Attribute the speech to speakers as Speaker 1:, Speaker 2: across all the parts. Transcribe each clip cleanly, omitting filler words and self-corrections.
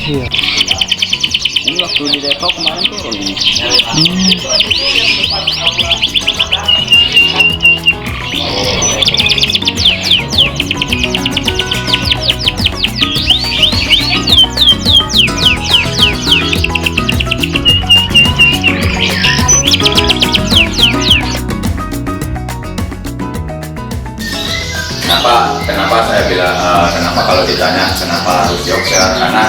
Speaker 1: Iya.
Speaker 2: Ini waktu di Depok kemarin turun nih.
Speaker 3: Kenapa saya bilang kenapa kalau ditanya kenapa harus Yorkshire, karena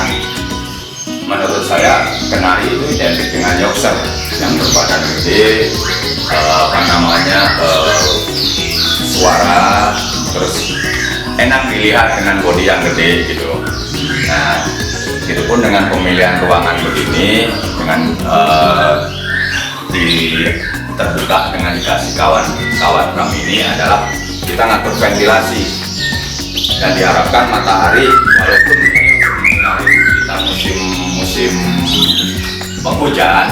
Speaker 3: menurut saya kenari itu identik dengan Yorkshire yang berbadan gede, suara, terus enak dilihat dengan bodi yang gede gitu. Nah, itu pun dengan pemilihan ruangan begini, dengan terbuka dengan dikasih kawat ram ini adalah kita ngatur ventilasi, dan diharapkan matahari walaupun kita musim penghujan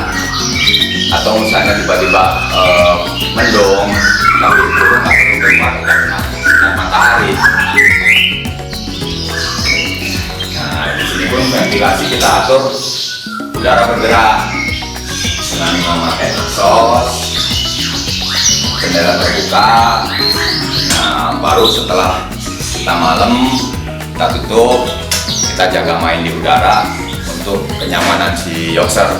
Speaker 3: atau misalnya tiba-tiba mendung, tapi burung nggak perlu keluar karena sinar matahari. Nah, di sini pun ventilasi kita atur udara bergerak dengan memakai exhaust, jendela terbuka. Nah, baru setelah kita malam kita tutup, kita jaga main di udara untuk kenyamanan si Yorkshire.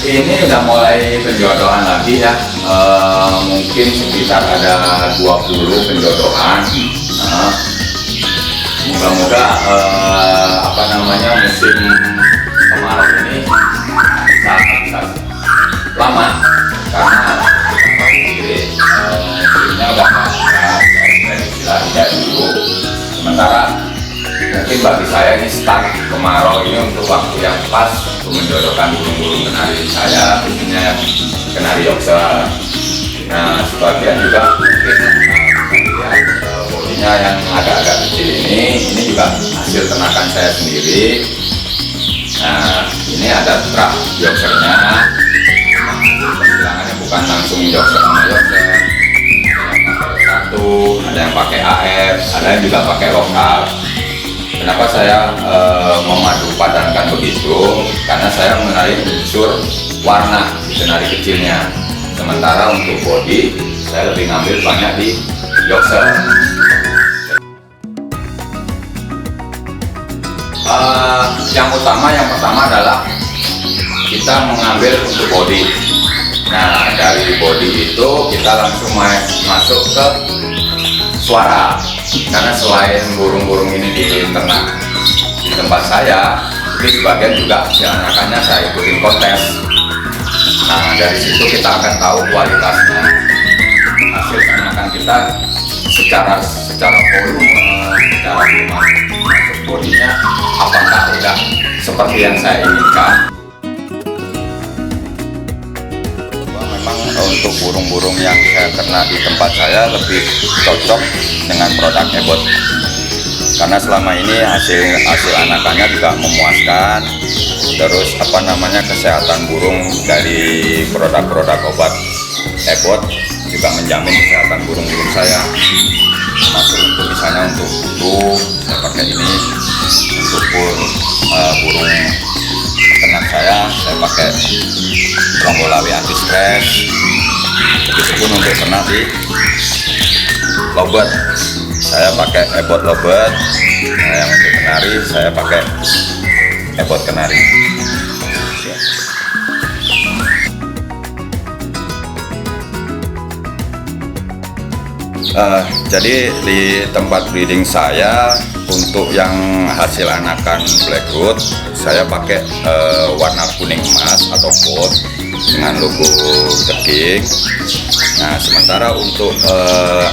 Speaker 3: Ini udah mulai penjodohan lagi ya, mungkin sekitar ada 20 penjodohan. Moga-moga musim kemarau ini bisa lama, karena kita tahu sendiri musimnya udah dari dulu. Sementara mungkin bagi saya ini start kemarau ini untuk waktu yang pas untuk menjodohkan burung-burung kenari saya, khususnya kenari Yorkshire. Nah, sebagian juga mungkin bodinya yang agak-agak kecil ini juga hasil ternakan saya sendiri. Nah, ini ada trap Yorkshire-nya. Persilangannya bukan langsung Yorkshire sama Yorkshire. Ada yang pakai AF, ada yang juga pakai lokal. Kenapa saya memadu padankan begitu? Karena saya menarik unsur warna di kenari kecilnya. Sementara untuk body, saya lebih ngambil banyak di Yorkshire. Yang pertama adalah kita mengambil untuk body. Nah, dari body itu kita langsung masuk ke suara. Karena selain burung-burung ini diternak di tempat saya, tapi sebagian juga hasil anakannya saya ikutin kontes. Nah, dari situ kita akan tahu kualitasnya hasil anakan kita secara volume, secara masuk bodinya, apakah udah seperti yang saya inginkan. Memang untuk burung-burung yang saya ternak di tempat saya lebih cocok dengan produk Ebot, karena selama ini hasil anakannya juga memuaskan. Terus kesehatan burung dari produk-produk obat Ebot juga menjamin kesehatan burung-burung saya. Termasuk untuk misalnya untuk kutu saya pakai ini, untuk burung ternak saya pakai Ronggolawe anti stres. Begitupun untuk ternak di lobet saya pakai Ebot lobet. Nah, yang untuk kenari saya pakai Ebot kenari. Jadi di tempat breeding saya untuk yang hasil anakan Blackwood saya pakai warna kuning emas atau gold dengan logo The King. Nah, sementara untuk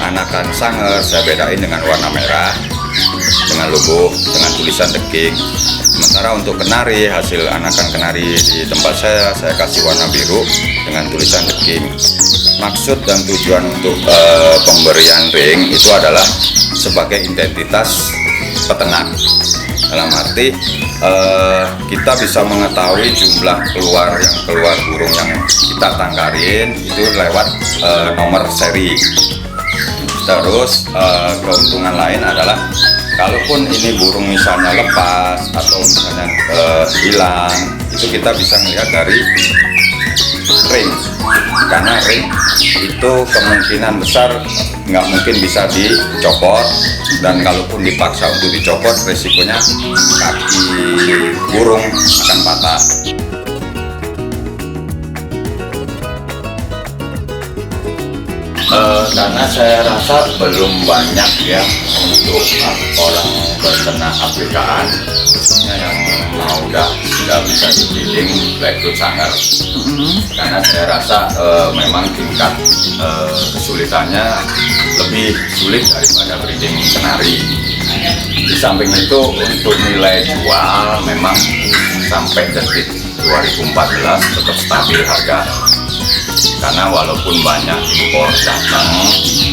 Speaker 3: anakan Sanger saya bedain dengan warna merah dengan logo dengan tulisan The King. Sementara untuk kenari, hasil anakan kenari di tempat saya kasih warna biru dengan tulisan The King. Maksud dan tujuan untuk pemberian ring itu adalah sebagai identitas peternak. Dalam arti kita bisa mengetahui jumlah keluar burung yang kita tangkarin itu lewat nomor seri. Terus keuntungan lain adalah kalaupun ini burung misalnya lepas atau misalnya hilang, itu kita bisa melihat dari ring, karena ring itu kemungkinan besar nggak mungkin bisa dicopot, dan kalaupun dipaksa untuk dicopot resikonya kaki burung akan patah. Karena saya rasa belum banyak ya untuk orang berternak Afrikaan khususnya yang mau sudah bisa di-breeding Blackroot Sangar. Karena saya rasa memang tingkat kesulitannya lebih sulit daripada breeding kenari. Di samping itu untuk nilai jual memang sampai detik 2014 tetap stabil harga. Karena walaupun banyak impor datang,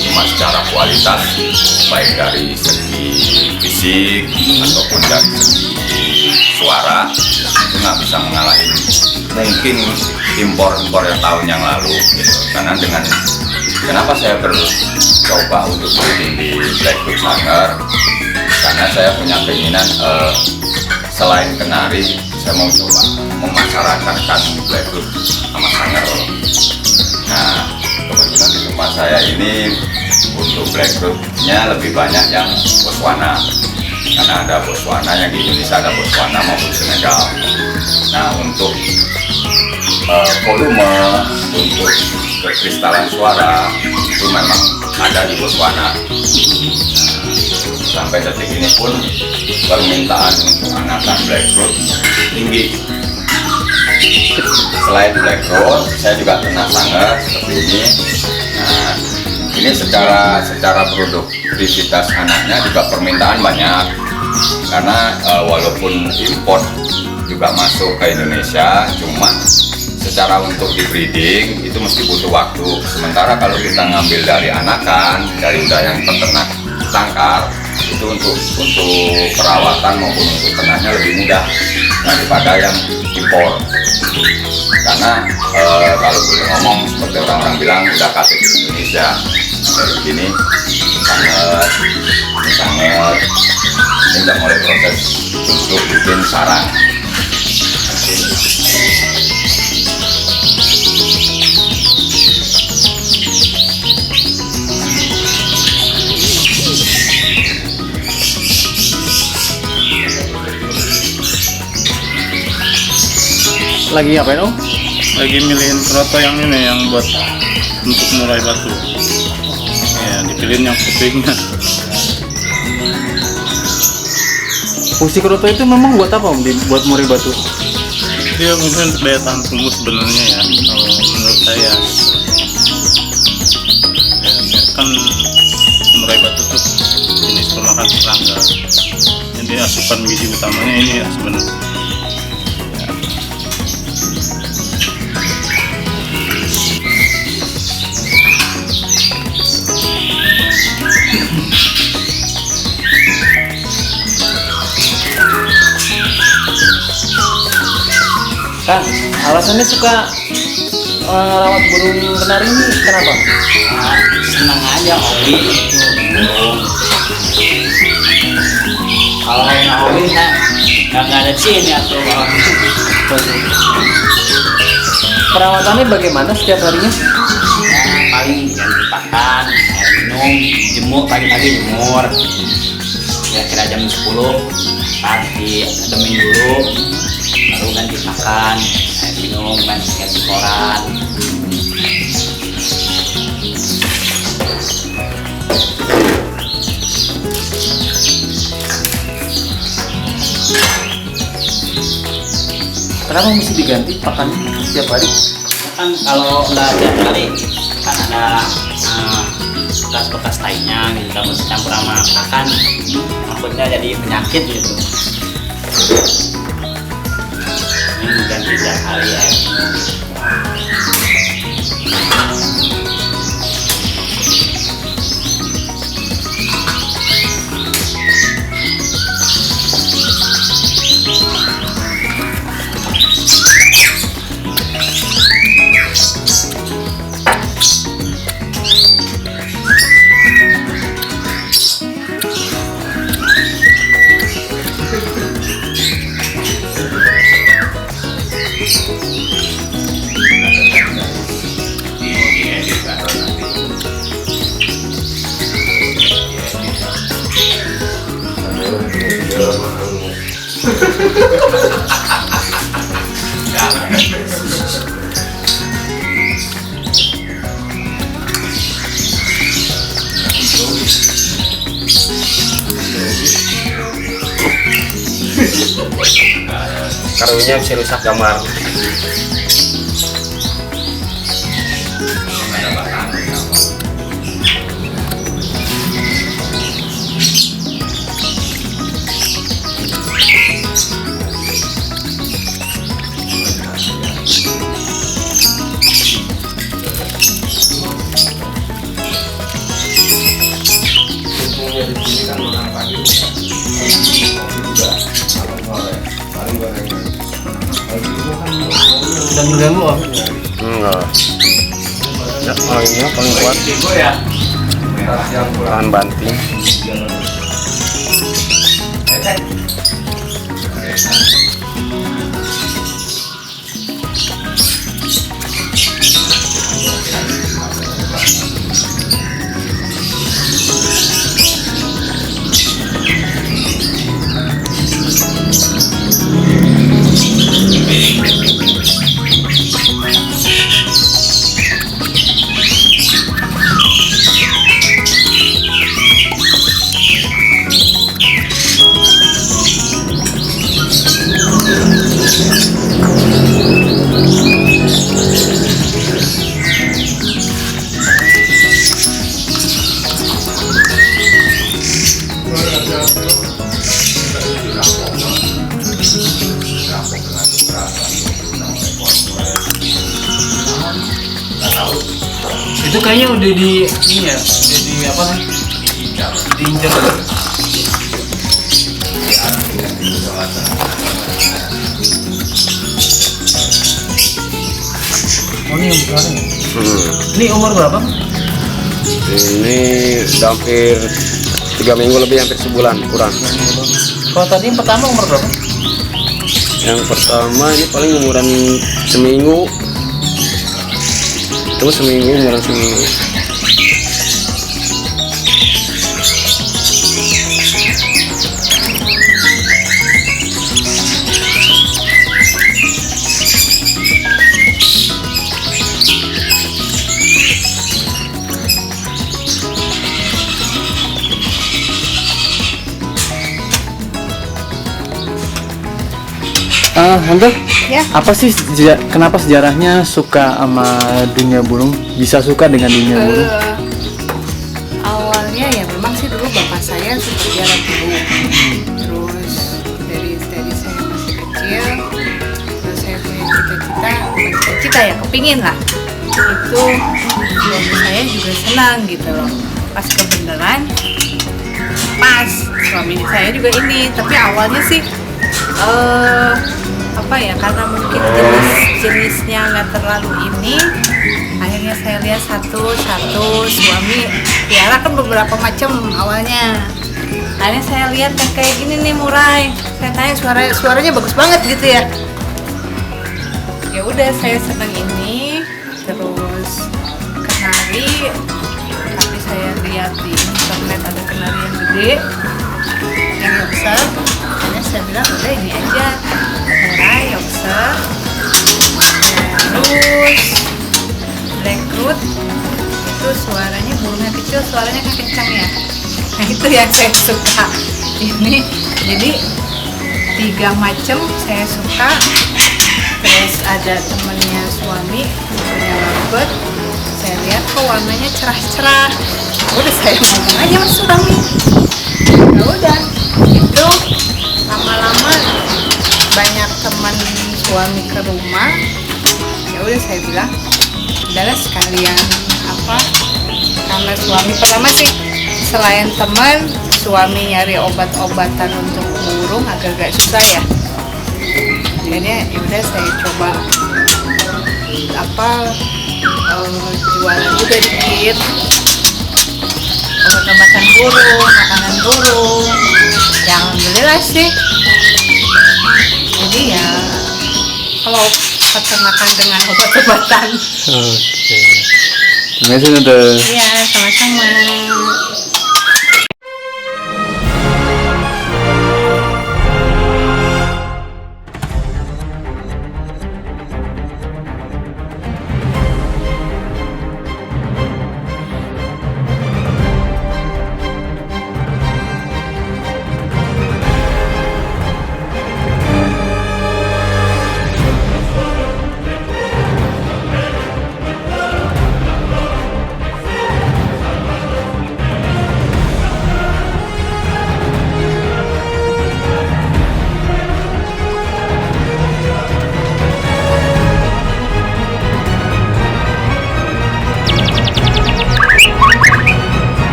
Speaker 3: cuma secara kualitas baik dari segi fisik ataupun dari segi suara itu nggak bisa mengalahkan mungkin impor yang tahun yang lalu gitu. Karena kenapa saya bercoba untuk breeding di Blackroot Sangar, karena saya punya keinginan selain kenari saya mau coba memasyarakatkan Blackroot sama Sangar. Nah, kebetulan di tempat saya ini untuk Blackrootnya lebih banyak yang Botswana, karena ada Botswana yang di Indonesia, ada Botswana maupun Senegal. Nah, untuk volume untuk kekristalan suara itu memang ada di Botswana. Sampai detik ini pun permintaan untuk anakan Blackroot tinggi. Selain Blackroot, saya juga ternak Sangar seperti ini. Nah, ini secara produktivitas anaknya juga permintaan banyak. Karena walaupun import juga masuk ke Indonesia, cuma secara untuk di breeding itu mesti butuh waktu. Sementara kalau kita ngambil dari anakan, dari udah yang peternak tangkar, itu untuk perawatan maupun untuk ternaknya lebih mudah daripada yang impor. Karena kalau boleh ngomong seperti orang-orang bilang udah KTP Indonesia dari begini sangat ini udah mulai proses untuk bikin sarang.
Speaker 1: Lagi ngapain Om?
Speaker 4: Lagi milihin kroto yang ini yang buat untuk murai batu. Ya, dipilihin yang kupingnya.
Speaker 1: Fungsi keroto itu memang buat apa Om? Buat murai batu?
Speaker 4: Dia mungkin untuk daya tahan tubuh sebenarnya ya, kalau menurut saya. Ya, kan murai batu tuh jenis pemakan serangga. Jadi asupan gizi utamanya ini ya sebenarnya.
Speaker 1: Kang, alasannya suka rawat burung kenari ini kenapa?
Speaker 2: Senang aja hobi itu burung. Kalau nggak hobi nggak ada di sini atau
Speaker 1: Perawatannya bagaimana setiap harinya?
Speaker 2: paling ganti pakan, air minum, jemur pagi-pagi jemur. Kira-kira jam 10 pagi demin dulu, baru ganti makan, air minum, ganti koran.
Speaker 1: Kenapa mesti diganti pakannya setiap hari?
Speaker 2: Kan kalau nggak tiap hari kan ada bekas-bekas tainya gitu, kamu campur sama pakan, maksudnya jadi penyakit gitu. Ini ganti tiap hari air minum.
Speaker 5: tahunya bisa rusak gambar.
Speaker 1: Dan mengganggu Om.
Speaker 5: Enggak. Ya, anginnya paling kuat. Tahan banting.
Speaker 1: Itu kayaknya udah di ini ya, udah di apa sih? Diinjak. Oh ini yang besar ya? Ini umur berapa?
Speaker 5: Ini udah hampir 3 minggu lebih, hampir sebulan kurang.
Speaker 1: Kalau tadi yang pertama umur berapa?
Speaker 5: Yang pertama ini paling umuran seminggu. Terus umuran seminggu.
Speaker 1: Tante,
Speaker 6: Ya.
Speaker 1: apa sih kenapa sejarahnya suka sama dunia burung? Bisa suka dengan dunia burung?
Speaker 6: Awalnya ya memang sih dulu bapak saya suka jalan burung. Terus dari saya masih kecil, terus saya punya cita-cita ya kepingin lah. Itu suami saya juga senang gitu loh. Pas kebenaran, pas suami saya juga ini. Tapi awalnya sih apa ya, karena mungkin jenisnya nggak terlalu ini, akhirnya saya lihat satu suami piara kan beberapa macam awalnya. Akhirnya saya lihat yang kayak gini nih Murai, saya tanya suaranya bagus banget gitu ya. Ya udah saya senang ini, terus kenari, tapi saya lihat di internet ada kenari yang gede, yang besar. Akhirnya saya bilang udah ini aja, Murai, Yorkshire, terus Blackroot. Itu suaranya, burungnya kecil, suaranya kan kencang ya. Nah itu yang saya suka. Ini jadi 3 macam saya suka. Terus ada temennya suami punya lovebird, saya lihat kok warnanya cerah-cerah. Udah saya ngomong aja sama suami. Ya udah, itu lama-lama banyak teman suami ke rumah. Ya udah saya bilang, udahlah sekalian apa? Karena suami pertama sih selain teman, suami nyari obat-obatan untuk burung agak-agak susah ya. Jadi ya udah saya coba jualan juga dikit, obat-obatan burung, makanan burung. Yang alhamdulillah sih. Jadi ya kalau peternakan dengan obat-obatan.
Speaker 1: Oke. Terima kasih Tante.
Speaker 6: Iya, sama-sama.